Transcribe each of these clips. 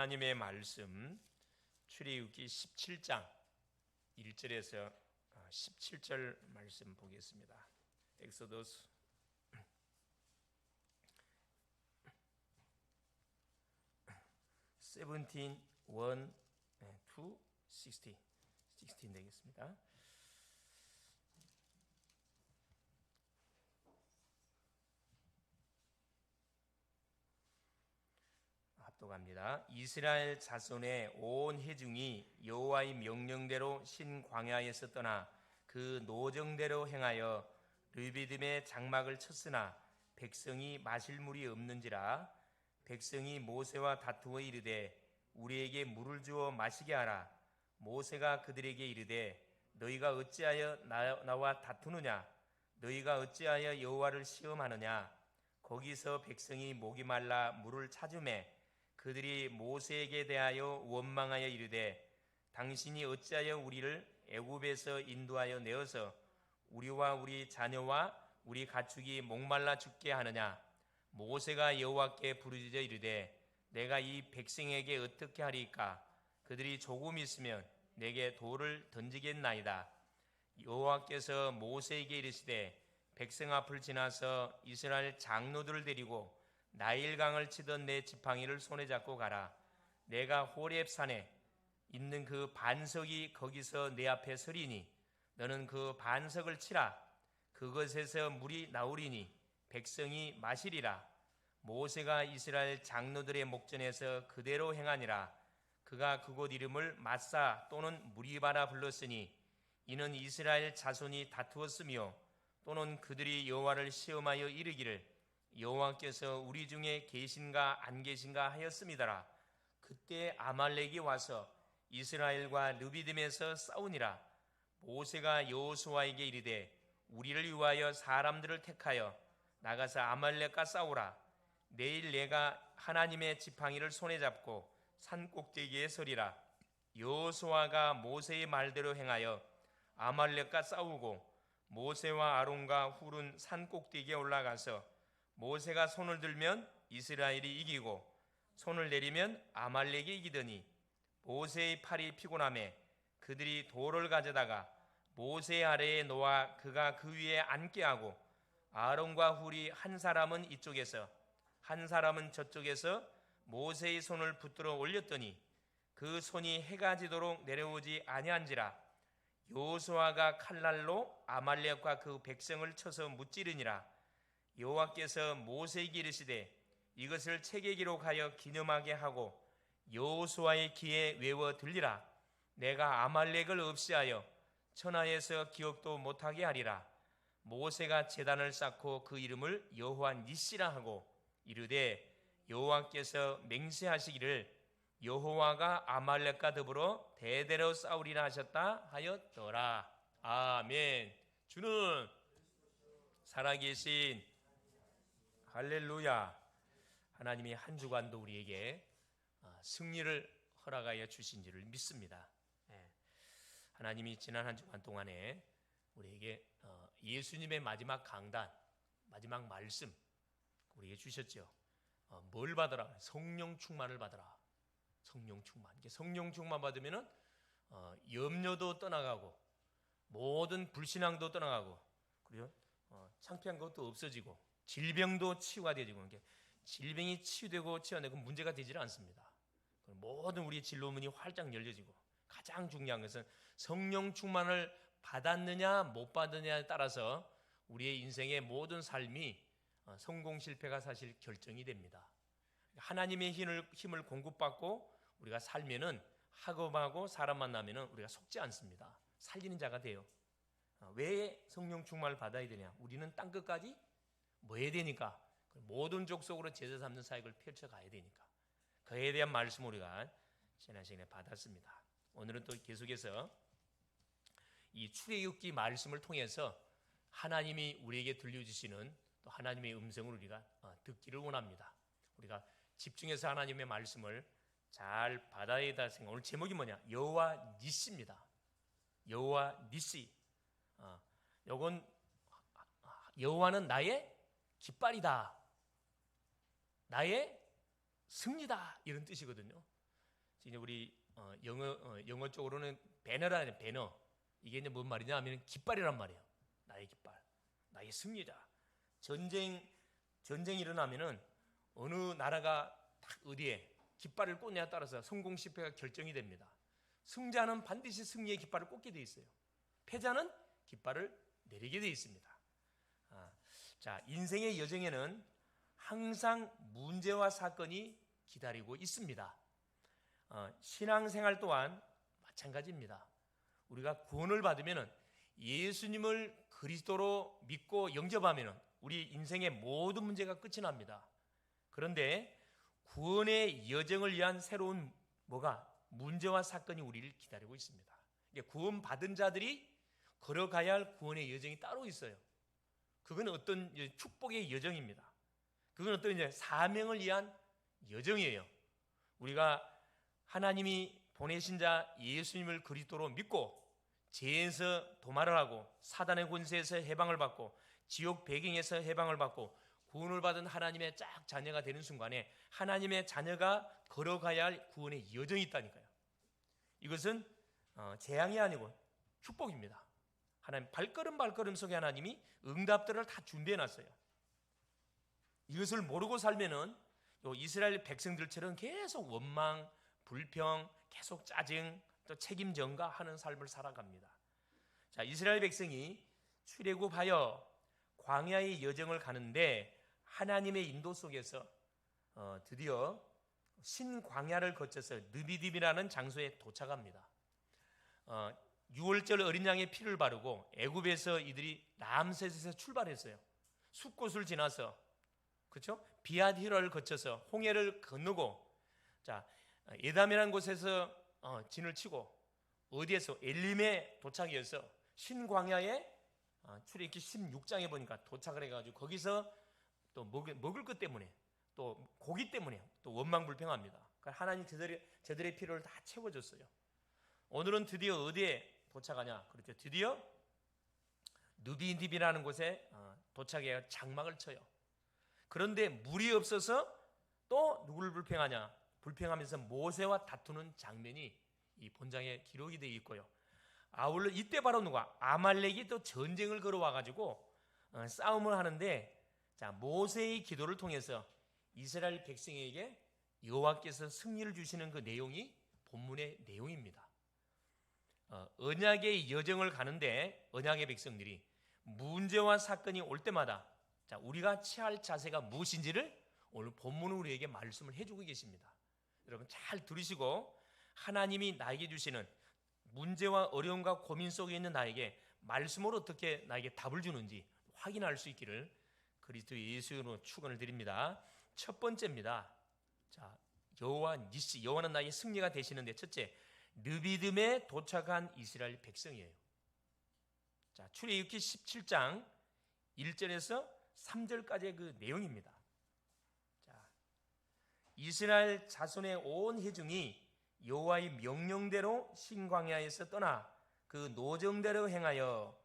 하나님의 말씀 출애굽기 17장 1절에서 17절 말씀 보겠습니다. 엑소더스 17, 1, 2, 16 되겠습니다. 합독합니다. 이스라엘 자손의 온 회중이 여호와의 명령대로 신 광야에서 떠나 그 노정대로 행하여 르비딤의 장막을 쳤으나 백성이 마실 물이 없는지라. 백성이 모세와 다투어 이르되 우리에게 물을 주어 마시게 하라. 모세가 그들에게 이르되 너희가 어찌하여 나와 다투느냐? 너희가 어찌하여 여호와를 시험하느냐? 거기서 백성이 목이 말라 물을 찾으매 그들이 모세에게 대하여 원망하여 이르되 당신이 어찌하여 우리를 애굽에서 인도하여 내어서 우리와 우리 자녀와 우리 가축이 목말라 죽게 하느냐? 모세가 여호와께 부르짖어 이르되 내가 이 백성에게 어떻게 하리까? 그들이 조금 있으면 내게 돌을 던지겠나이다. 여호와께서 모세에게 이르시되 백성 앞을 지나서 이스라엘 장로들을 데리고 나일강을 치던 내 지팡이를 손에 잡고 가라. 내가 호렙산에 있는 그 반석이 거기서 내 앞에 서리니 너는 그 반석을 치라. 그것에서 물이 나오리니 백성이 마시리라. 모세가 이스라엘 장로들의 목전에서 그대로 행하니라. 그가 그곳 이름을 마사 또는 무리바라 불렀으니 이는 이스라엘 자손이 다투었으며 또는 그들이 여호와를 시험하여 이르기를 여호와께서 우리 중에 계신가 안 계신가 하였음이더라. 그때 아말렉이 와서 이스라엘과 르비딤에서 싸우니라. 모세가 여호수아에게 이르되 우리를 위하여 사람들을 택하여 나가서 아말렉과 싸우라. 내일 내가 하나님의 지팡이를 손에 잡고 산 꼭대기에 서리라. 여호수아가 모세의 말대로 행하여 아말렉과 싸우고 모세와 아론과 훌은 산 꼭대기에 올라가서 모세가 손을 들면 이스라엘이 이기고 손을 내리면 아말렉이 이기더니 모세의 팔이 피곤하매 그들이 돌을 가져다가 모세 아래에 놓아 그가 그 위에 앉게 하고 아론과 훌이 한 사람은 이쪽에서 한 사람은 저쪽에서 모세의 손을 붙들어 올렸더니 그 손이 해가 지도록 내려오지 아니한지라. 여호수아가 칼날로 아말렉과 그 백성을 쳐서 무찌르니라. 여호와께서 모세에게 이르시되 이것을 책에 기록하여 기념하게 하고 여호수아의 귀에 외워 들리라. 내가 아말렉을 없이하여 천하에서 기억도 못하게 하리라. 모세가 제단을 쌓고 그 이름을 여호와 니시라 하고 이르되 여호와께서 맹세하시기를 여호와가 아말렉과 더불어 대대로 싸우리라 하셨다 하였더라. 아멘. 주는 살아계신 할렐루야. 하나님이 한 주간도 우리에게 승리를 허락하여 주신 줄을 믿습니다. 하나님이 지난 한 주간 동안에 우리에게 예수님의 마지막 강단, 마지막 말씀 우리에게 주셨죠. 뭘 받으라? 성령 충만을 받으라. 성령 충만. 성령 충만 받으면은 염려도 떠나가고 모든 불신앙도 떠나가고 그리고 창피한 것도 없어지고 질병도 치유가 되지고 질병이 치유되고 치유되고 문제가 되질 않습니다. 모든 우리의 진로문이 활짝 열려지고 가장 중요한 것은 성령 충만을 받았느냐 못 받느냐에 따라서 우리의 인생의 모든 삶이 성공 실패가 사실 결정이 됩니다. 하나님의 힘을 공급받고 우리가 살면은 학업하고 사람 만나면은 우리가 속지 않습니다. 살리는 자가 돼요. 왜 성령 충만을 받아야 되냐? 우리는 땅 끝까지 뭐 해야 되니까 모든 족속으로 제자 삼는 사역을 펼쳐가야 되니까 그에 대한 말씀 우리가 지난 시간에 받았습니다. 오늘은 또 계속해서 이 출애굽기 말씀을 통해서 하나님이 우리에게 들려주시는 또 하나님의 음성을 우리가 듣기를 원합니다. 우리가 집중해서 하나님의 말씀을 잘 받아야 될 생각. 오늘 제목이 뭐냐? 여호와 니시입니다. 여호와 니시. 요건 여호와는 나의 깃발이다. 나의 승리다. 이런 뜻이거든요. 이제 우리 영어 쪽으로는 배너라는 배너. 이게 이제 뭔 말이냐 하면 깃발이란 말이에요. 나의 깃발, 나의 승리자. 전쟁이 일어나면은 어느 나라가 딱 어디에 깃발을 꽂냐에 따라서 성공 실패가 결정이 됩니다. 승자는 반드시 승리의 깃발을 꽂게 돼 있어요. 패자는 깃발을 내리게 돼 있습니다. 자, 인생의 여정에는 항상 문제와 사건이 기다리고 있습니다. 신앙생활 또한 마찬가지입니다. 우리가 구원을 받으면 예수님을 그리스도로 믿고 영접하면 우리 인생의 모든 문제가 끝이 납니다. 그런데 구원의 여정을 위한 새로운 문제와 사건이 우리를 기다리고 있습니다. 구원받은 자들이 걸어가야 할 구원의 여정이 따로 있어요. 그건 어떤 축복의 여정입니다. 그건 어떤 이제 사명을 위한 여정이에요. 우리가 하나님이 보내신 자 예수님을 그리스도로 믿고 죄에서 도말을 하고 사단의 권세에서 해방을 받고 지옥 배경에서 해방을 받고 구원을 받은 하나님의 짝 자녀가 되는 순간에 하나님의 자녀가 걸어가야 할 구원의 여정이 있다니까요. 이것은 재앙이 아니고 축복입니다. 하나님 발걸음 속에 하나님이 응답들을 다 준비해 놨어요. 이것을 모르고 살면은 이스라엘 백성들처럼 계속 원망, 불평, 계속 짜증, 또 책임 전가하는 삶을 살아갑니다. 자, 이스라엘 백성이 출애굽하여 광야의 여정을 가는데 하나님의 인도 속에서 드디어 신광야를 거쳐서 느비딤이라는 장소에 도착합니다. 6월절 어린 양의 피를 바르고 애굽에서 이들이 람셋에서 출발했어요. 숲곳을 지나서 그렇죠? 비앗히라를 거쳐서 홍해를 건너고 자 에담이라는 곳에서 진을 치고 어디에서 엘림에 도착해서 신광야에 출애굽기 16장에 보니까 도착을 해가지고 거기서 또 먹을 것 때문에 또 고기 때문에 또 원망불평합니다. 그러니까 하나님 저들의 필요를 다 채워줬어요. 오늘은 드디어 어디에 도착하냐? 그렇죠. 드디어 느비딤이라는 곳에 도착해 장막을 쳐요. 그런데 물이 없어서 또 누구를 불평하냐? 불평하면서 모세와 다투는 장면이 이 본장에 기록이 되어 있고요. 아울러 이때 바로 누가 아말렉이 또 전쟁을 걸어와 가지고 싸움을 하는데 자 모세의 기도를 통해서 이스라엘 백성에게 여호와께서 승리를 주시는 그 내용이 본문의 내용입니다. 언약의 여정을 가는데 언약의 백성들이 문제와 사건이 올 때마다 자 우리가 취할 자세가 무엇인지를 오늘 본문은 우리에게 말씀을 해주고 계십니다. 여러분 잘 들으시고 하나님이 나에게 주시는 문제와 어려움과 고민 속에 있는 나에게 말씀으로 어떻게 나에게 답을 주는지 확인할 수 있기를 그리스도 예수로 축원을 드립니다. 첫 번째입니다. 자, 여호와 니시, 여호와는 나의 승리가 되시는데 첫째, 느비딤에 도착한 이스라엘 백성이에요. 자, 출애굽기 17장 1절에서 3절까지의 그 내용입니다. 자, 이스라엘 자손의 온 회중이 여호와의 명령대로 신광야에서 떠나 그 노정대로 행하여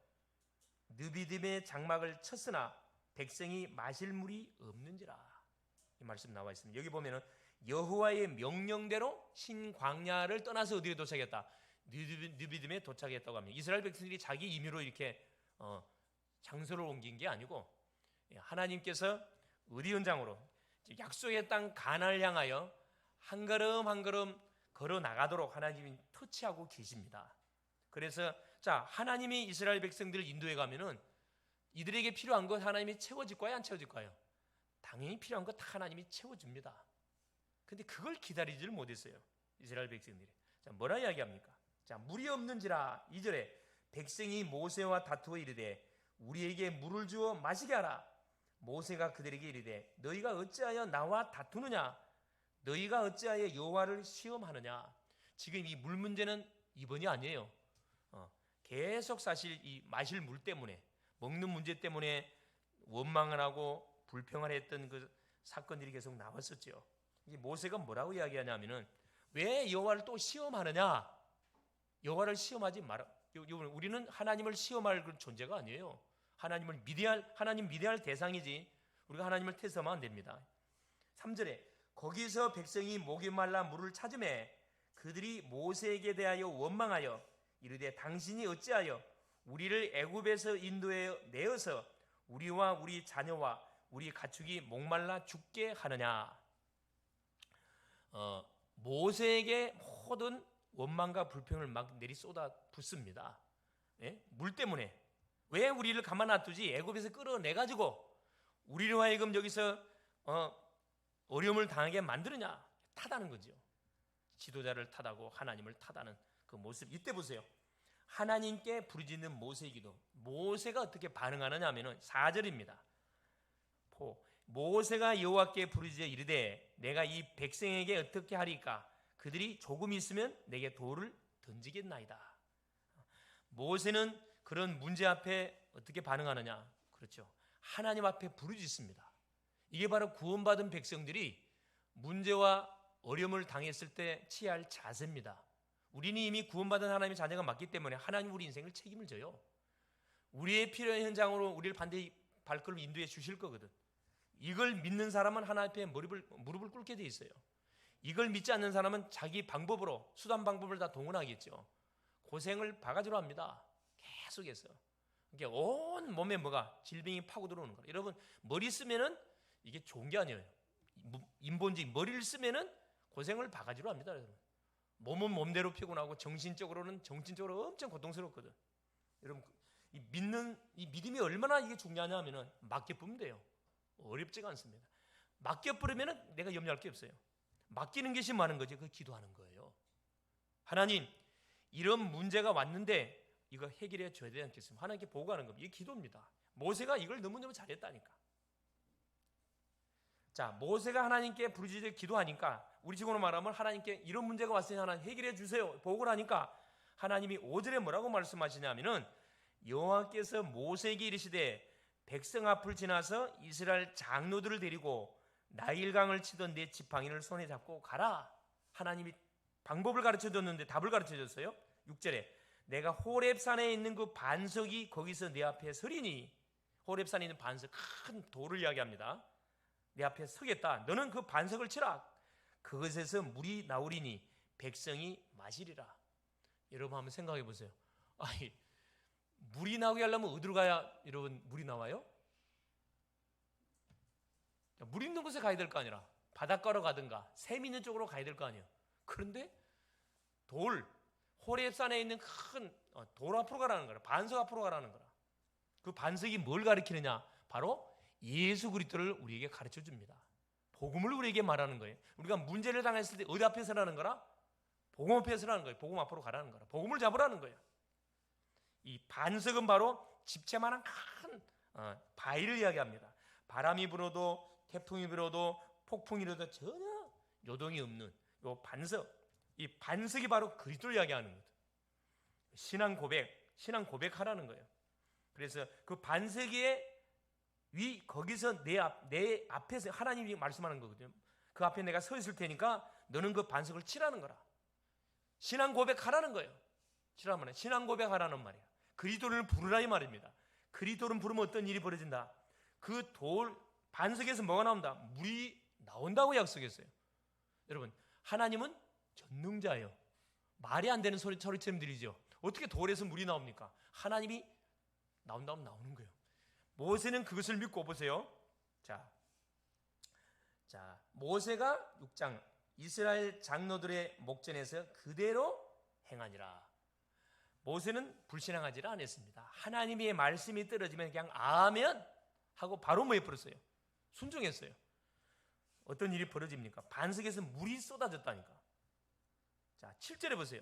느비딤의 장막을 쳤으나 백성이 마실 물이 없는지라. 이 말씀 나와 있습니다. 여기 보면은 여호와의 명령대로 신광야를 떠나서 어디에 도착했다? 느비딤에 도착했다고 합니다. 이스라엘 백성들이 자기 임의로 이렇게 장소를 옮긴 게 아니고 하나님께서 의리 현장으로 약속의 땅 가나안을 향하여 한 걸음 한 걸음 걸어 나가도록 하나님이 터치하고 계십니다. 그래서 자 하나님이 이스라엘 백성들을 인도해 가면은 이들에게 필요한 것 하나님이 채워줄까요? 안 채워줄까요? 당연히 필요한 것 다 하나님이 채워줍니다. 근데 그걸 기다리지를 못했어요. 이스라엘 백성들이. 자, 뭐라 이야기합니까? 자, 물이 없는지라 2절에 백성이 모세와 다투어 이르되 우리에게 물을 주어 마시게 하라. 모세가 그들에게 이르되 너희가 어찌하여 나와 다투느냐? 너희가 어찌하여 여호와를 시험하느냐? 지금 이 물 문제는 이번이 아니에요. 계속 사실 이 마실 물 때문에 먹는 문제 때문에 원망을 하고 불평을 했던 그 사건들이 계속 나왔었죠. 이제 모세가 뭐라고 이야기하냐면은 왜 여호와를 또 시험하느냐? 여호와를 시험하지 마라. 우리는 하나님을 시험할 그런 존재가 아니에요. 하나님 미대할 대상이지 우리가 하나님을 태서하면 안 됩니다. 3절에 거기서 백성이 목이 말라 물을 찾으매 그들이 모세에게 대하여 원망하여 이르되 당신이 어찌하여 우리를 애굽에서 인도해 내어서 우리와 우리 자녀와 우리 가축이 목말라 죽게 하느냐. 모세에게 모든 원망과 불평을 막 내리 쏟아 붓습니다. 예? 물 때문에. 왜 우리를 가만 놔두지? 애굽에서 끌어내가지고 우리로 하여금 여기서 어려움을 당하게 만드느냐. 탓하는 거죠. 지도자를 탓하고 하나님을 탓하는 그 모습. 이때 보세요. 하나님께 부르짖는 모세의 기도. 모세가 어떻게 반응하느냐 하면은 4절입니다. 모세가 여호와께 부르짖어 이르되 내가 이 백성에게 어떻게 하리까? 그들이 조금 있으면 내게 돌을 던지겠나이다. 모세는 그런 문제 앞에 어떻게 반응하느냐? 그렇죠. 하나님 앞에 부르짖습니다. 이게 바로 구원받은 백성들이 문제와 어려움을 당했을 때 취할 자세입니다. 우리는 이미 구원받은 하나님의 자녀가 맞기 때문에 하나님 우리 인생을 책임을 져요. 우리의 필요한 현장으로 우리를 반드시 발걸음 인도해 주실 거거든. 이걸 믿는 사람은 하나님 앞에 무릎을 꿇게 돼 있어요. 이걸 믿지 않는 사람은 자기 방법으로 수단 방법을 다 동원하겠죠. 고생을 바가지로 합니다. 계속해서. 이게 온 몸에 뭐가 질병이 파고 들어오는 거예요. 여러분 머리 쓰면은 이게 좋은 게 아니에요. 인본주의 머리를 쓰면은 고생을 바가지로 합니다. 여러분. 몸은 몸대로 피곤하고 정신적으로는 정신적으로 엄청 고통스럽거든. 여러분 이 믿음이 얼마나 이게 중요하냐 하면은 맡겨보면 돼요. 어렵지가 않습니다. 맡겨버리면은 내가 염려할 게 없어요. 맡기는 것이 많은 거지. 그 기도하는 거예요. 하나님 이런 문제가 왔는데 이거 해결해 줘야 되지 않겠습니까? 하나님께 보고하는 겁니다. 이게 기도입니다. 모세가 이걸 너무너무 잘했다니까. 자, 모세가 하나님께 부르짖어 기도하니까 우리 식으로 말하면 하나님께 이런 문제가 왔으니 하나님 해결해 주세요. 보고를 하니까 하나님이 5절에 뭐라고 말씀하시냐면은 여호와께서 모세에게 이르시되 백성 앞을 지나서 이스라엘 장로들을 데리고 나일강을 치던 내 지팡이를 손에 잡고 가라. 하나님이 방법을 가르쳐 줬는데 답을 가르쳐 줬어요. 6절에 내가 호렙산에 있는 그 반석이 거기서 내 앞에 서리니. 호렙산에 있는 반석, 큰 돌을 이야기합니다. 내 앞에 서겠다. 너는 그 반석을 치라. 그것에서 물이 나오리니 백성이 마시리라. 여러분 한번 생각해 보세요. 아니, 물이 나오게 하려면 어디로 가야 여러분 물이 나와요? 물 있는 곳에 가야 될 거 아니라 바닷가로 가든가 샘 있는 쪽으로 가야 될 거 아니에요. 그런데 호렙산에 있는 큰 돌 앞으로 가라는 거라. 반석 앞으로 가라는 거라. 그 반석이 뭘 가리키느냐? 바로 예수 그리스도를 우리에게 가르쳐 줍니다. 복음을 우리에게 말하는 거예요. 우리가 문제를 당했을 때 어디 앞에 서라는 거라? 복음 앞에 서라는 거예요. 복음 앞으로 가라는 거라. 복음을 잡으라는 거예요. 이 반석은 바로 집채만한 큰 바위를 이야기합니다. 바람이 불어도 태풍이 불어도 폭풍이 일어도 전혀 요동이 없는 이 반석. 이 반석이 바로 그리스도를 이야기하는 거예요. 신앙 고백하라는 거예요. 그래서 그 반석의 거기서 내 앞에서 하나님이 말씀하는 거거든요. 그 앞에 내가 서 있을 테니까 너는 그 반석을 치라는 거라. 신앙 고백하라는 거예요. 치라는 신앙 고백하라는 말이에요. 그리스도를 부르라 이 말입니다. 그리스도를 부르면 어떤 일이 벌어진다? 그 반석에서 뭐가 나온다? 물이 나온다고 약속했어요. 여러분 하나님은 전능자예요. 말이 안 되는 소리처럼 들리죠. 어떻게 돌에서 물이 나옵니까? 하나님이 나온다면 나오는 거예요. 모세는 그것을 믿고 보세요. 자, 모세가 6장 이스라엘 장로들의 목전에서 그대로 행하니라. 모세는 불신앙하지 않았습니다. 하나님의 말씀이 떨어지면 그냥 아멘 하고 바로 뭐 해버렸어요? 순종했어요. 어떤 일이 벌어집니까? 반석에서 물이 쏟아졌다니까. 자, 7절에 보세요.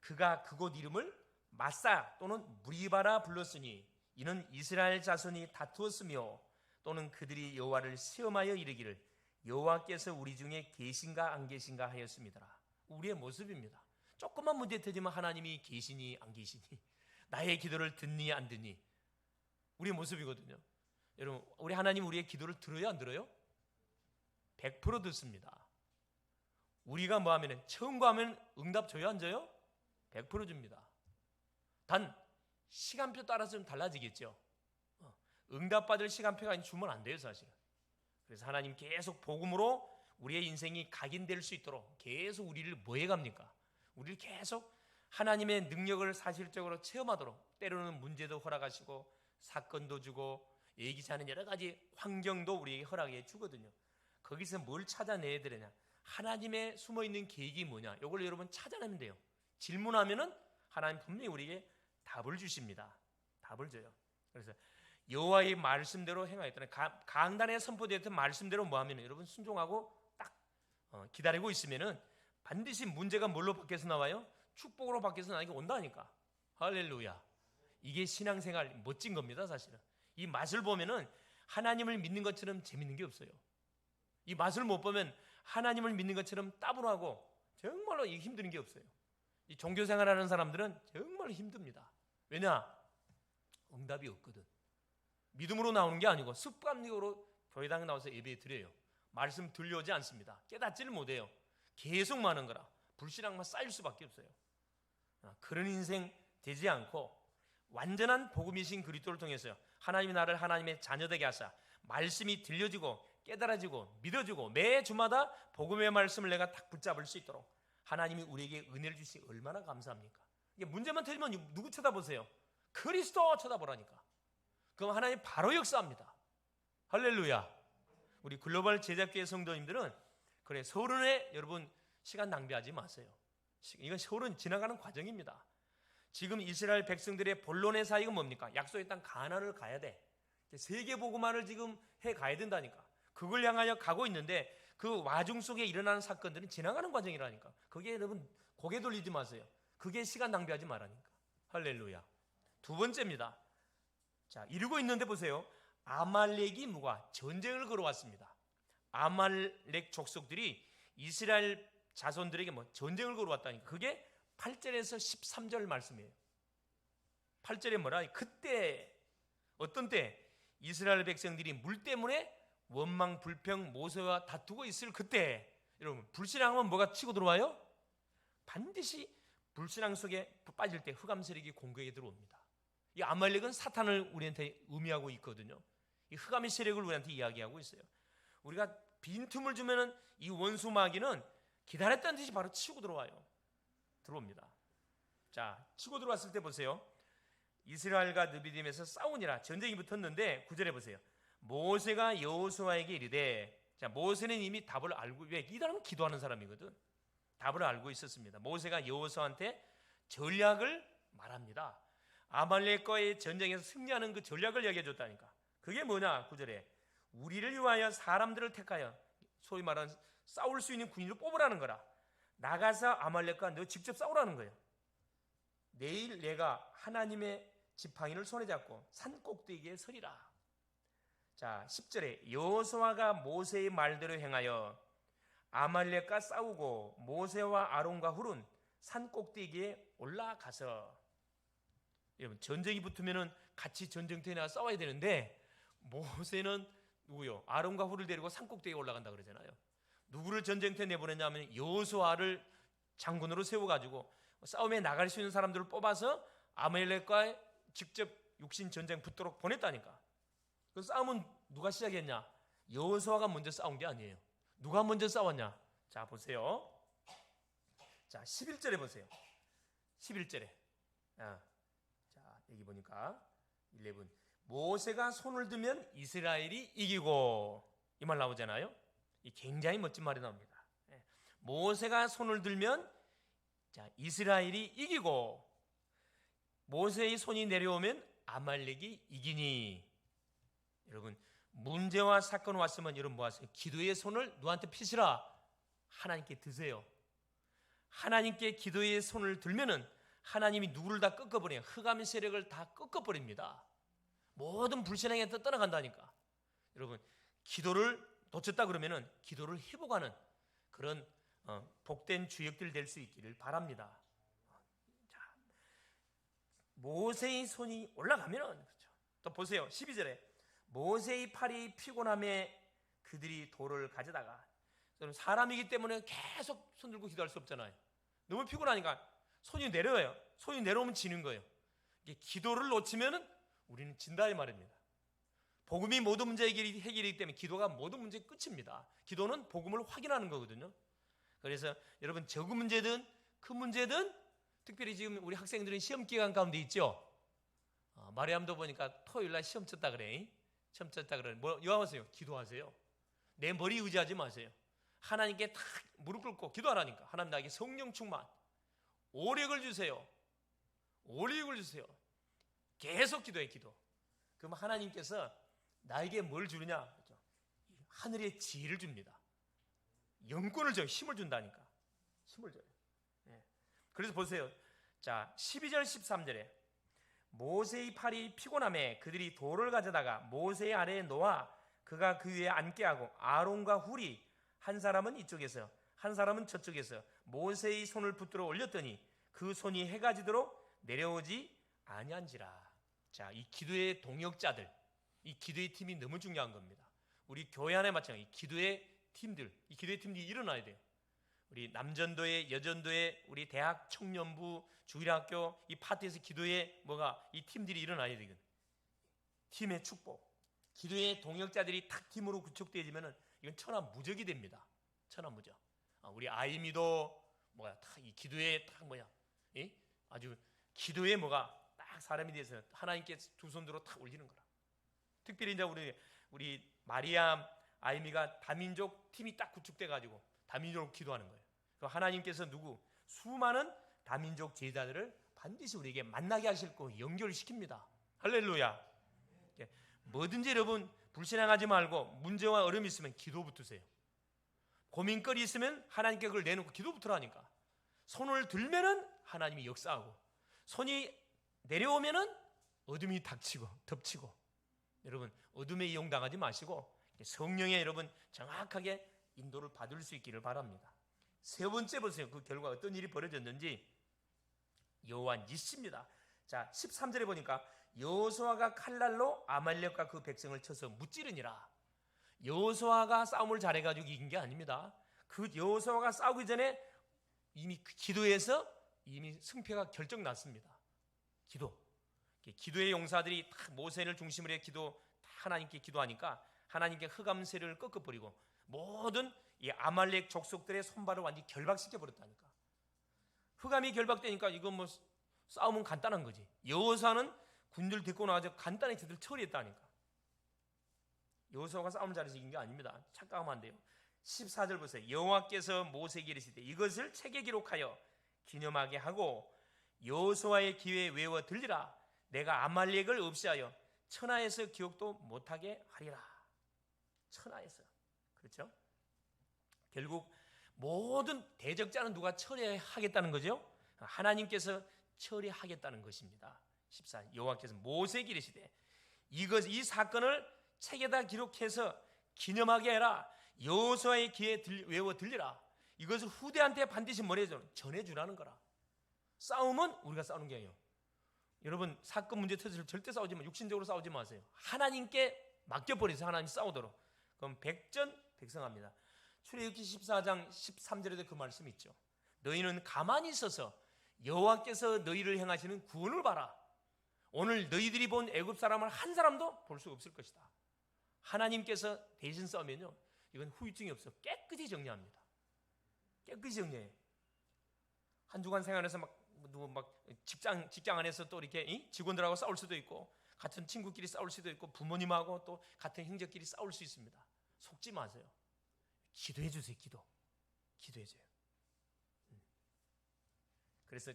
그가 그곳 이름을 마사 또는 무리바라 불렀으니 이는 이스라엘 자손이 다투었으며 또는 그들이 여호와를 시험하여 이르기를 여호와께서 우리 중에 계신가 안 계신가 하였습니다. 우리의 모습입니다. 조금만 문제 터지면 하나님이 계시니 안 계시니, 나의 기도를 듣니 안 듣니, 우리의 모습이거든요. 여러분 우리 하나님 우리의 기도를 들어요 안 들어요? 100% 듣습니다. 우리가 뭐 하면 처음 구하면 응답 줘요 안 줘요? 100% 줍니다. 단 시간표 따라서 좀 달라지겠죠. 응답받을 시간표가 주면 안 돼요 사실. 그래서 하나님 계속 복음으로 우리의 인생이 각인될 수 있도록 계속 우리를 뭐 해갑니까? 우리를 계속 하나님의 능력을 사실적으로 체험하도록 때로는 문제도 허락하시고 사건도 주고 예기치 않은 여러 가지 환경도 우리에게 허락해 주거든요. 거기서 뭘 찾아내야 되느냐? 하나님의 숨어있는 계획이 뭐냐? 이걸 여러분 찾아내면 돼요. 질문하면은 하나님 분명히 우리에게 답을 주십니다. 답을 줘요. 그래서 여호와의 말씀대로 행하였더니 강단에 선포되었던 말씀대로 뭐하면 여러분 순종하고 딱 기다리고 있으면은 반드시 문제가 뭘로 바뀌어서 나와요? 축복으로 바뀌어서 나에게 온다니까. 할렐루야. 이게 신앙생활 멋진 겁니다. 사실은 이 맛을 보면은 하나님을 믿는 것처럼 재밌는 게 없어요. 이 맛을 못 보면 하나님을 믿는 것처럼 따분하고 정말로 힘든 게 없어요. 이 종교생활하는 사람들은 정말 힘듭니다. 왜냐? 응답이 없거든. 믿음으로 나오는 게 아니고 습관적으로 교회당에 나와서 예배 드려요. 말씀 들려오지 않습니다. 깨닫지를 못해요. 계속 많은 거라 불신앙만 쌓일 수밖에 없어요. 그런 인생 되지 않고 완전한 복음이신 그리스도를 통해서요, 하나님이 나를 하나님의 자녀되게 하사 말씀이 들려지고 깨달아지고 믿어지고 매 주마다 복음의 말씀을 내가 딱 붙잡을 수 있도록 하나님이 우리에게 은혜를 주시니 얼마나 감사합니까? 이게 문제만 터지면 누구 쳐다보세요? 그리스도 쳐다보라니까. 그럼 하나님 바로 역사합니다. 할렐루야. 우리 글로벌 제작교회 성도님들은 그래, 서른에 여러분 시간 낭비하지 마세요. 이건 서른 지나가는 과정입니다. 지금 이스라엘 백성들의 본론의 사역은 뭡니까? 약속의 땅 가나안을 가야 돼. 세계 복음화를 지금 해 가야 된다니까. 그걸 향하여 가고 있는데 그 와중 속에 일어나는 사건들은 지나가는 과정이라니까. 거기에 여러분 고개 돌리지 마세요. 그게 시간 낭비하지 말라니까. 할렐루야. 두 번째입니다. 자, 이러고 있는데 보세요. 아말렉이 뭐가 전쟁을 걸어왔습니다. 아말렉 족속들이 이스라엘 자손들에게 뭐 전쟁을 걸어왔다니까. 그게 8절에서 13절 말씀이에요. 8절에 뭐라? 그때 어떤 때 이스라엘 백성들이 물 때문에 원망 불평 모세와 다투고 있을 그때, 여러분 불신앙하면 뭐가 치고 들어와요? 반드시 불신앙 속에 빠질 때 흑암 세력이 공격에 들어옵니다. 이 아말렉은 사탄을 우리한테 의미하고 있거든요. 이 흑암의 세력을 우리한테 이야기하고 있어요. 우리가 빈틈을 주면은 이 원수 마귀는 기다렸다는 듯이 바로 치고 들어옵니다. 자, 치고 들어왔을 때 보세요. 이스라엘과 느비딤에서 싸우니라 전쟁이 붙었는데 9절에 보세요. 모세가 여호수아에게 이르되, 자, 모세는 이미 답을 알고, 왜? 이 사람은 기도하는 사람이거든. 답을 알고 있었습니다. 모세가 여호수아한테 전략을 말합니다. 아말렉과의 전쟁에서 승리하는 그 전략을 얘기해 줬다니까. 그게 뭐냐? 9절에 우리를 위하여 사람들을 택하여, 소위 말하는 싸울 수 있는 군인을 뽑으라는 거라. 나가서 아말렉과 너 직접 싸우라는 거예요. 내일 내가 하나님의 지팡이를 손에 잡고 산 꼭대기에 서리라. 자, 10절에 여호수아가 모세의 말대로 행하여 아말렉과 싸우고 모세와 아론과 훌은 산 꼭대기에 올라가서, 여러분 전쟁이 붙으면은 같이 전쟁터에 나가 싸워야 되는데 모세는 누구요? 아론과 훌을 데리고 산 꼭대기에 올라간다 그러잖아요. 누구를 전쟁터에 내보냈냐면 여호수아를 장군으로 세워가지고 싸움에 나갈 수 있는 사람들을 뽑아서 아말렉과 직접 육신 전쟁 붙도록 보냈다니까. 그 싸움은 누가 시작했냐? 여호수아가 먼저 싸운 게 아니에요. 누가 먼저 싸웠냐? 자, 보세요. 자, 11절에 보세요. 11절에. 자, 여기 보니까 11. 모세가 손을 들면 이스라엘이 이기고, 이 말 나오잖아요. 이 굉장히 멋진 말이 나옵니다. 모세가 손을 들면, 자, 이스라엘이 이기고, 모세의 손이 내려오면 아말렉이 이기니. 여러분 문제와 사건 왔으면 여러분 뭐 하세요? 기도의 손을 누구한테 피시라? 하나님께 드세요. 하나님께 기도의 손을 들면은 하나님이 누구를 다 꺾어버려요. 흑암의 세력을 다 꺾어버립니다. 모든 불신앙에 떠나간다니까. 여러분 기도를 놓쳤다 그러면은 기도를 회복하는 그런 복된 주역들 될 수 있기를 바랍니다. 자, 모세의 손이 올라가면은, 그렇죠. 또 보세요. 12절에 모세의 팔이 피곤함에 그들이 돌을 가져다가, 사람이기 때문에 계속 손 들고 기도할 수 없잖아요. 너무 피곤하니까 손이 내려요. 손이 내려오면 지는 거예요. 이게 기도를 놓치면은 우리는 진다 이 말입니다. 복음이 모든 문제 해결이기 때문에 기도가 모든 문제 끝입니다. 기도는 복음을 확인하는 거거든요. 그래서 여러분 적은 문제든 그 문제든 특별히 지금 우리 학생들은 시험 기간 가운데 있죠. 마리암도 보니까 토요일 날 시험 쳤다 그래. 시험 쳤다 그래. 뭐 요하세요? 기도하세요. 내 머리 의지하지 마세요. 하나님께 탁 무릎 꿇고 기도하라니까. 하나님 나에게 성령 충만, 오력을 주세요. 오력을 주세요. 계속 기도해. 기도. 그럼 하나님께서 나에게 뭘 주느냐? 하늘의 지혜를 줍니다. 영권을 줘요. 힘을 준다니까. 힘을 줘요. 그래서 보세요. 자, 12절 13절에 모세의 팔이 피곤함에 그들이 돌을 가져다가 모세의 아래에 놓아 그가 그 위에 앉게 하고 아론과 훌이 한 사람은 이쪽에서 한 사람은 저쪽에서 모세의 손을 붙들어 올렸더니 그 손이 해가 지도록 내려오지 아니한지라. 자, 이 기도의 동역자들, 이 기도의 팀이 너무 중요한 겁니다. 우리 교회 안에 마찬가지 기도의 팀들, 이 기도의 팀들이 일어나야 돼요. 우리 남전도회, 여전도회, 우리 대학 청년부, 주일학교 이 파트에서 기도의 이 팀들이 일어나야 되거든. 팀의 축복, 기도의 동역자들이 탁 팀으로 구축되어지면은 이건 천하무적이 됩니다. 천하무적. 우리 아이미도 이 기도의 아주 기도의 딱 사람이 돼서 하나님께 두 손 들어 탁 올리는 거라. 특별히 이제 우리 마리암, 아이미가 다민족 팀이 딱 구축돼 가지고 다민족으로 기도하는 거예요. 그 하나님께서 수많은 다민족 제자들을 반드시 우리에게 만나게 하실 거 연결시킵니다. 할렐루야. 뭐든지 여러분 불신앙하지 말고 문제와 어려움이 있으면 기도 붙으세요. 고민거리 있으면 하나님께 그걸 내놓고 기도 붙으라니까. 손을 들면은 하나님이 역사하고 손이 내려오면은 어둠이 덮치고 여러분 어둠에 이용당하지 마시고 성령의 여러분 정확하게 인도를 받을 수 있기를 바랍니다. 세 번째 보세요. 그 결과 어떤 일이 벌어졌는지 여호와 니시입니다. 자, 13절에 보니까 여호수아가 칼날로 아말렉과 그 백성을 쳐서 무찌르니라. 여호수아가 싸움을 잘해가지고 이긴 게 아닙니다. 그 여호수아가 싸우기 전에 이미 기도해서 이미 승패가 결정났습니다. 기도의 용사들이 다 모세를 중심으로 해 하나님께 기도하니까 하나님께 흑암세력을 꺾어버리고 모든 이 아말렉 족속들의 손발을 완전히 결박시켜 버렸다니까. 흑암이 결박되니까 이건 싸움은 간단한 거지. 여호수아는 군들 데리고 나와서 간단히 저들 처리했다니까. 여호수아가 싸움 잘해서 이긴 게 아닙니다. 착각하면 안 돼요. 14절 보세요. 여호와께서 모세에게 이르시되 이것을 책에 기록하여 기념하게 하고 여호수아의 귀에 외워 들리라. 내가 아말렉을 없이하여 천하에서 기억도 못하게 하리라. 천하에서. 그렇죠? 결국 모든 대적자는 누가 처리하겠다는 거죠? 하나님께서 처리하겠다는 것입니다. 14. 여호와께서 모세에게 이르시되 이 사건을 책에다 기록해서 기념하게 해라. 여호수아의 귀에 외워 들리라. 이것을 후대한테 반드시 전해주라는 거라. 싸움은 우리가 싸우는 게 아니에요. 여러분 사건 문제 터져서 절대 싸우지 마. 육신적으로 싸우지 마세요. 하나님께 맡겨버리세요. 하나님 싸우도록. 그럼 백전백승합니다. 출애굽기 14장 13절에도 그 말씀이 있죠. 너희는 가만히 있어서 여호와께서 너희를 행하시는 구원을 봐라. 오늘 너희들이 본 애굽 사람을 한 사람도 볼 수 없을 것이다. 하나님께서 대신 싸우면요, 이건 후유증이 없어. 깨끗이 정리합니다. 깨끗이 정리해요. 한 주간 생활에서 직장 안에서 또 이렇게 직원들하고 싸울 수도 있고, 같은 친구끼리 싸울 수도 있고, 부모님하고 또 같은 형제끼리 싸울 수 있습니다. 속지 마세요. 기도해 주세요. 기도해 줘요. 그래서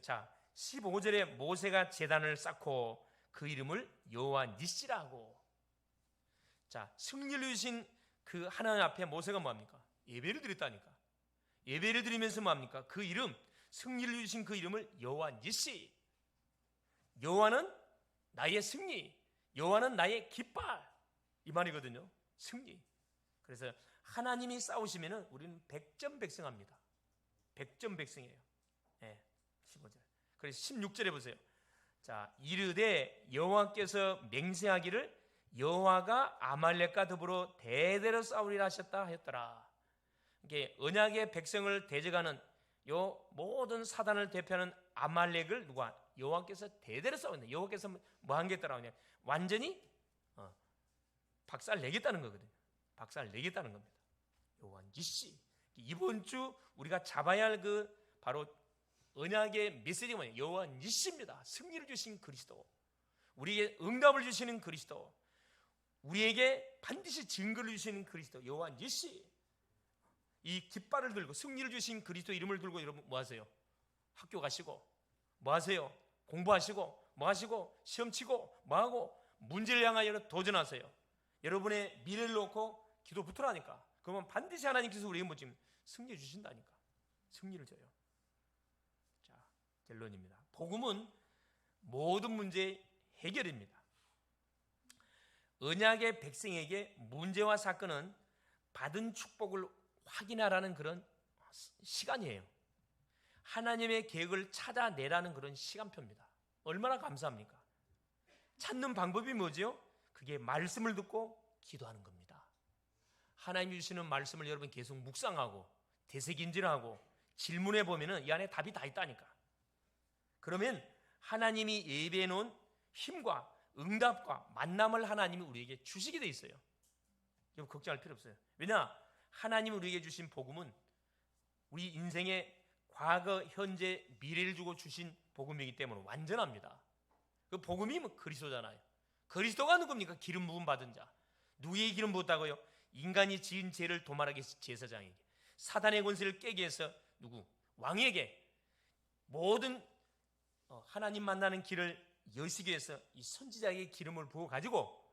15절에 모세가 제단을 쌓고 그 이름을 여호와 니시라고. 승리를 주신 그 하나님 앞에 모세가 뭐합니까? 예배를 드렸다니까. 예배를 드리면서 뭐합니까? 그 이름, 승리를 주신 그 이름을 여호와 니시. 여호와는 나의 승리, 여호와는 나의 깃발, 이 말이거든요. 승리. 그래서 하나님이 싸우시면은 우리는 백전백승합니다. 백전백승이에요. 15절. 그래서 16절에 보세요. 이르되 여호와께서 맹세하기를 여호와가 아말렉과 더불어 대대로 싸우리라 하셨다 하였더라. 이게 언약의 백성을 대적하는 요 모든 사단을 대표하는 아말렉을 여호와께서 대대로 싸우는데, 여호와께서 뭐 한 게 따라오냐? 완전히 박살 내겠다는 거거든요. 박살 내겠다는 겁니다. 여호와 니시. 이번 주 우리가 잡아야 할 바로 언약의 메시지가 뭐냐? 여호와 니시입니다. 승리를 주신 그리스도, 우리에게 응답을 주시는 그리스도, 우리에게 반드시 증거를 주시는 그리스도, 여호와 니시. 이 깃발을 들고 승리를 주신 그리스도 이름을 들고 여러분 뭐 하세요? 학교 가시고 뭐 하세요? 공부하시고 뭐 하시고 시험 치고 뭐 하고 문제를 향하여 도전하세요. 여러분의 미래를 놓고 기도 붙으라니까. 그러면 반드시 하나님께서 우리에게 뭐 지금 승리 주신다니까. 승리를 줘요. 자, 결론입니다. 복음은 모든 문제의 해결입니다. 언약의 백성에게 문제와 사건은 받은 축복을 확인하라는 그런 시간이에요. 하나님의 계획을 찾아내라는 그런 시간표입니다. 얼마나 감사합니까? 찾는 방법이 뭐죠? 그게 말씀을 듣고 기도하는 겁니다. 하나님이 주시는 말씀을 여러분 계속 묵상하고 되새김질하고 질문해 보면은 이 안에 답이 다 있다니까. 그러면 하나님이 예비해 놓은 힘과 응답과 만남을 하나님이 우리에게 주시게 돼 있어요. 여러분 걱정할 필요 없어요. 왜냐? 하나님이 우리에게 주신 복음은 우리 인생의 과거, 현재, 미래를 주고 주신 복음이기 때문에 완전합니다. 그 복음이 뭐 그리스도잖아요. 그리스도가 누굽니까? 기름 부음 받은 자. 누구에게 기름 부었다고요? 인간이 지은 죄를 도말하기 위해서 제사장에게, 사단의 권세를 깨기 위해서 누구? 왕에게, 모든 하나님 만나는 길을 여시기 위해서 이 선지자에게 기름을 부어 가지고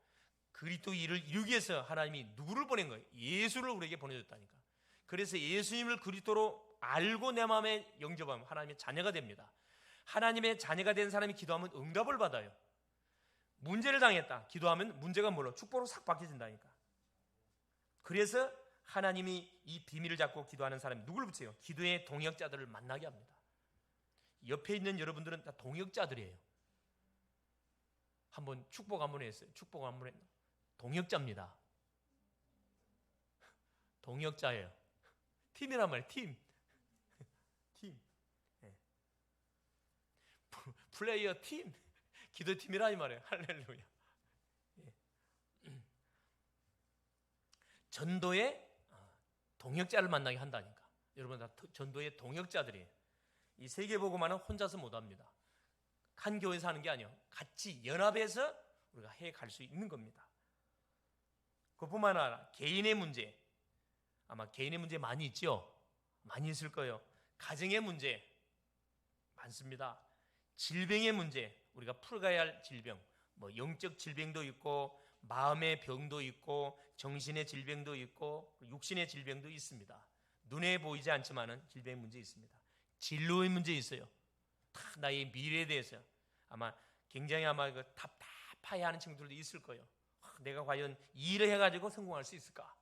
그리스도 일을 이루기 위해서 하나님이 누구를 보낸 거예요? 예수를 우리에게 보내줬다니까. 그래서 예수님을 그리스도로 알고 내 마음에 영접하면 하나님의 자녀가 됩니다. 하나님의 자녀가 된 사람이 기도하면 응답을 받아요. 문제를 당했다 기도하면 문제가 뭘로? 축복으로 싹 바뀌어진다니까. 그래서 하나님이 이 비밀을 잡고 기도하는 사람이 누구를 붙여요? 기도의 동역자들을 만나게 합니다. 옆에 있는 여러분들은 다 동역자들이에요. 한번 축복 한번 했어요. 축복 한번 했나? 동역자입니다. 동역자예요. 팀이란 말이에요. 팀. 네. 플레이어 팀. 기도팀이라 이 말이에요. 할렐루야. 네. 전도의 동역자를 만나게 한다니까. 여러분 다 전도의 동역자들이에요. 이 세계복음화는 혼자서 못합니다. 한 교회에서 하는 게 아니에요. 같이 연합해서 우리가 해갈 수 있는 겁니다. 그뿐만 아니라 개인의 문제, 아마 개인의 문제 많이 있죠? 많이 있을 거예요. 가정의 문제 많습니다. 질병의 문제, 우리가 풀어가야 할 질병, 뭐 영적 질병도 있고 마음의 병도 있고 정신의 질병도 있고 육신의 질병도 있습니다. 눈에 보이지 않지만은 질병의 문제 있습니다. 진로의 문제 있어요. 다 나의 미래에 대해서 아마 굉장히 그 답답해하는 친구들도 있을 거예요. 내가 과연 이 일을 해가지고 성공할 수 있을까?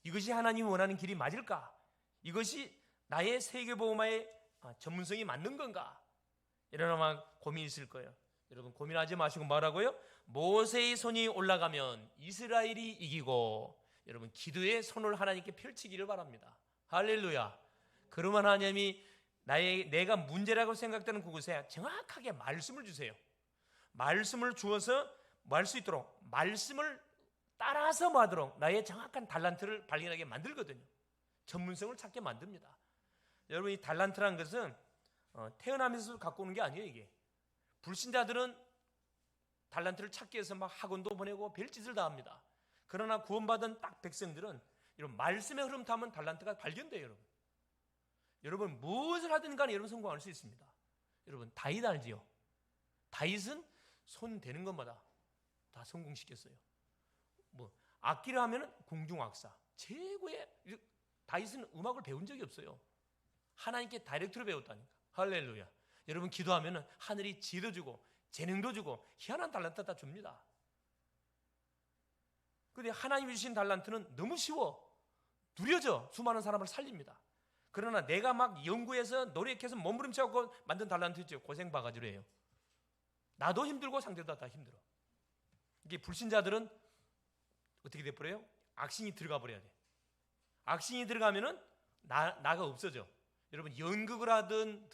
이것이 하나님이 원하는 길이 맞을까? 이것이 나의 세계복음화의 전문성이 맞는 건가? 이런 아마 고민이 있을 거예요. 여러분 고민하지 마시고 뭐라고요? 모세의 손이 올라가면 이스라엘이 이기고, 여러분 기도의 손을 하나님께 펼치기를 바랍니다. 할렐루야. 그러면 하나님이 내가 문제라고 생각되는 그곳에 정확하게 말씀을 주세요. 말씀을 주어서 뭐 할 수 있도록, 말씀을 따라서 뭐 하도록 나의 정확한 달란트를 발견하게 만들거든요. 전문성을 찾게 만듭니다. 여러분 이 달란트라는 것은 태어나면서 갖고 오는 게 아니에요. 이게 불신자들은 달란트를 찾기 위해서 막 학원도 보내고 별짓을 다 합니다. 그러나 구원받은 딱 백성들은 이런 말씀의 흐름 타면 달란트가 발견돼요. 여러분 무엇을 하든 간에 여러분 성공할 수 있습니다. 여러분 다윗 알지요? 다윗은 손 대는 것마다 다 성공시켰어요. 뭐 악기를 하면은 궁중악사, 최고의. 다윗은 음악을 배운 적이 없어요. 하나님께 다이렉트로 배웠다니까. 할렐루야. 여러분 기도하면은 하늘이 지혜도 주고 재능도 주고 희한한 달란트 다 줍니다. 그런데 하나님이 주신 달란트는 너무 쉬워. 누려져 수많은 사람을 살립니다. 그러나 내가 막 연구해서 노력해서 몸부림쳐갖고 만든 달란트 있죠. 고생 바가지로 해요. 나도 힘들고 상대도 다 힘들어. 이게 불신자들은 어떻게 돼버려요? 악신이 들어가 버려야 돼. 악신이 들어가면은 나가 없어져. 여러분 연극을 하든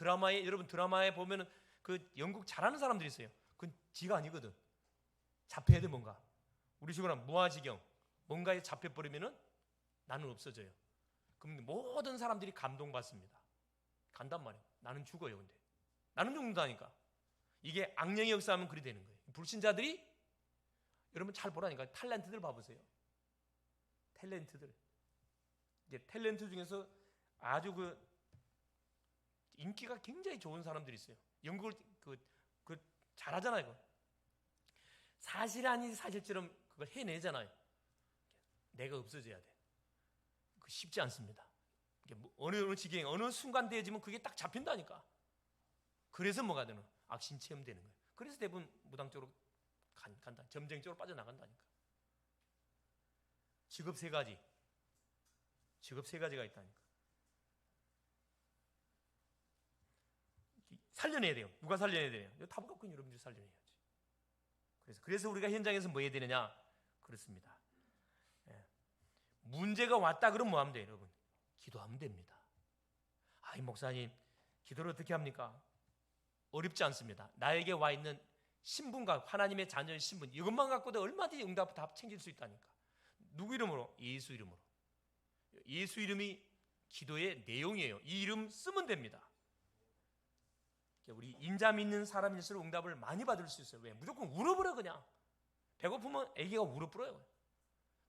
여러분 드라마에 보면은 그 연극 잘하는 사람들이 있어요. 그건 지가 아니거든. 잡혀야 돼 뭔가. 우리 식으로 무아지경 뭔가에 잡혀버리면은 나는 없어져요. 그럼 모든 사람들이 감동받습니다. 간단 말이에요. 나는 죽어요. 근데 나는 죽는다니까. 이게 악령의 역사하면 그리 되는 거예요. 불신자들이 여러분 잘 보라니까. 탤런트들 봐보세요. 탤런트들. 이제 탤런트 중에서 아주 인기가 굉장히 좋은 사람들이 있어요. 연극을 잘하잖아요. 이거. 사실 아닌 사실처럼 그걸 해내잖아요. 내가 없어져야 돼. 그 쉽지 않습니다. 어느 지경에 어느 순간 되어지면 그게 딱 잡힌다니까. 그래서 뭐가 되는? 악신 체험되는 거예요. 그래서 대부분 무당 쪽으로 간다. 점쟁이 쪽으로 빠져나간다니까. 직업 세 가지가 있다니까. 살려내야 돼요. 누가 살려내야 돼요? 이거 답을 갖고 있는 여러분들이 살려내야지. 그래서 우리가 현장에서 뭐 해야 되느냐? 그렇습니다. 문제가 왔다 그러면 뭐 하면 돼요, 여러분? 기도하면 됩니다. 이 목사님, 기도를 어떻게 합니까? 어렵지 않습니다. 나에게 와 있는 신분과 하나님의 자녀의 신분, 이것만 갖고도 얼마든지 응답 답 챙길 수 있다니까. 누구 이름으로? 예수 이름으로. 예수 이름이 기도의 내용이에요. 이 이름 쓰면 됩니다. 우리 인자 믿는 사람일수록 응답을 많이 받을 수 있어요. 왜? 무조건 울어버려 그냥. 배고프면 애기가 울어버려요.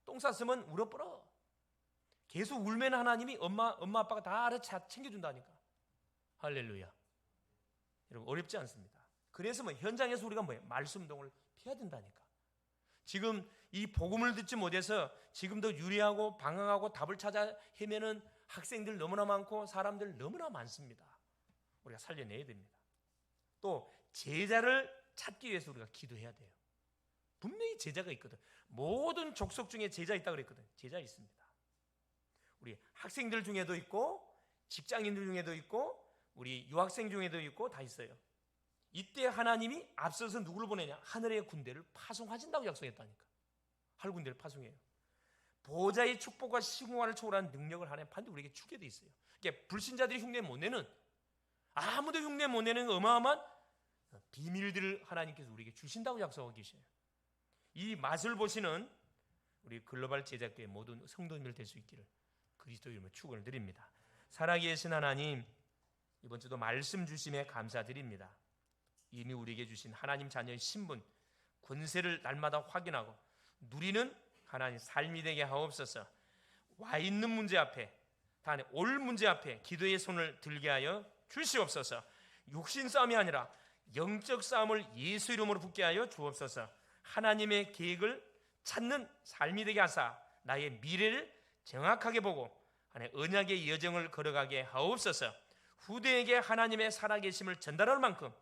똥 쌌으면 울어버려. 계속 울면 하나님이 엄마 아빠가 다 알아서 챙겨준다니까. 할렐루야. 여러분 어렵지 않습니다. 그래서 현장에서 우리가 말씀동을 피해야 된다니까. 지금 이 복음을 듣지 못해서 지금도 유리하고 방황하고 답을 찾아 헤매는 학생들 너무나 많고 사람들 너무나 많습니다. 우리가 살려내야 됩니다. 또 제자를 찾기 위해서 우리가 기도해야 돼요. 분명히 제자가 있거든. 모든 족속 중에 제자 있다고 그랬거든. 제자 있습니다. 우리 학생들 중에도 있고 직장인들 중에도 있고 우리 유학생 중에도 있고 다 있어요. 이때 하나님이 앞서서 누구를 보내냐? 하늘의 군대를 파송하신다고 약속했다니까. 하늘 군대를 파송해요. 보좌의 축복과 시공간을 초월하는 능력을 하나님 반드시 우리에게 주게 돼 있어요. 그러니까 불신자들이 흉내 못 내는, 아무도 흉내 못 내는 어마어마한 비밀들을 하나님께서 우리에게 주신다고 약속하고 계셔요. 이 맛을 보시는 우리 글로벌 제작교회 모든 성도님들 될 수 있기를 그리스도 이름으로 축원을 드립니다. 살아계신 하나님, 이번 주도 말씀 주심에 감사드립니다. 이미 우리에게 주신 하나님 자녀의 신분, 권세를 날마다 확인하고 누리는 하나님 삶이 되게 하옵소서. 와 있는 문제 앞에, 다음에 올 문제 앞에 기도의 손을 들게 하여 주시옵소서. 육신 싸움이 아니라 영적 싸움을 예수 이름으로 붙게 하여 주옵소서. 하나님의 계획을 찾는 삶이 되게 하사 나의 미래를 정확하게 보고 하나님의 언약의 여정을 걸어가게 하옵소서. 후대에게 하나님의 살아계심을 전달할 만큼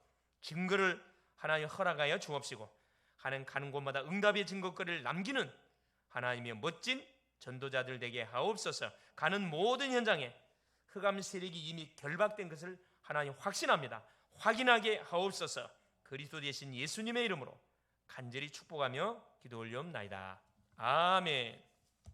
증거를 하나님 허락하여 주옵시고 하나님 가는 곳마다 응답의 증거거리를 남기는 하나님의 멋진 전도자들 되게 하옵소서. 가는 모든 현장에 흑암 세력이 이미 결박된 것을 하나님 확신합니다. 확인하게 하옵소서. 그리스도 되신 예수님의 이름으로 간절히 축복하며 기도 올리옵나이다. 아멘.